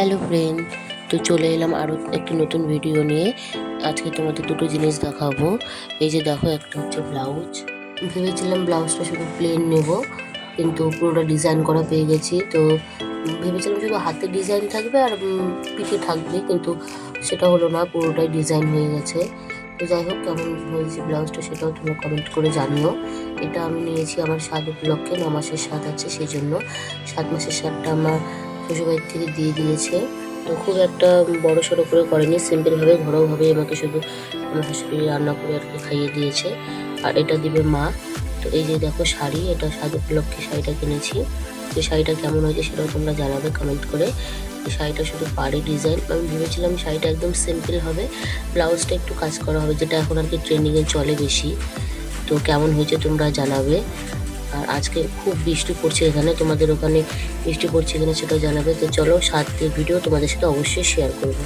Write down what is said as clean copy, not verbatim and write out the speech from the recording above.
Hello friend, তো চলে এলাম আরও একটি নতুন ভিডিও নিয়ে। আজকে তোমাদের দুটো জিনিস দেখাবো। এই যে দেখো, একটা হচ্ছে ব্লাউজ। ভেবেছিলাম ব্লাউজটা শুধু প্লেন নেব, কিন্তু পুরোটা ডিজাইন করা পেয়ে গেছি। তো ভেবেছিলাম শুধু হাতে ডিজাইন থাকবে আর পিঠে থাকবে, কিন্তু সেটা হলো না, পুরোটাই ডিজাইন হয়ে গেছে। তো যাই হোক, কেমন হয়েছে ব্লাউজটা সেটাও তোমরা কমেন্ট করে জানিও। এটা আমি নিয়েছি আমার 7 উপলক্ষে, 9 মাসের 7 আছে সেই জন্য। 7 মাসের 7টা আমার শ্বশুরবাড়ির থেকে দিয়ে দিয়েছে। তো খুব একটা বড় সড়ো করে করেনি, সিম্পলভাবে ঘরোয়াভাবে আমাকে শুধু আমার শাশুড়ি রান্না করে আর কি খাইয়ে দিয়েছে। আর এটা দিবে মা। তো এই যে দেখো শাড়ি, এটা 7 উপলক্ষে শাড়িটা কিনেছি। এই শাড়িটা কেমন হয়েছে সেটাও তোমরা জানাবে কমেন্ট করে। এই শাড়িটা শুধু পাড়ি ডিজাইন, আমি ভেবেছিলাম শাড়িটা একদম সিম্পল হবে, ব্লাউজটা একটু কাজ করা হবে, যেটা এখন আর কি ট্রেন্ডিংয়ে চলে বেশি। তো কেমন হয়েছে তোমরা জানাবে। আর আজকে খুব বৃষ্টি পড়ছে এখানে, তোমাদের ওখানে বৃষ্টি পড়ছে কিনা সেটা জানাবে। তো চলো, 7 ভিডিও তোমাদের সাথে অবশ্যই শেয়ার করবো।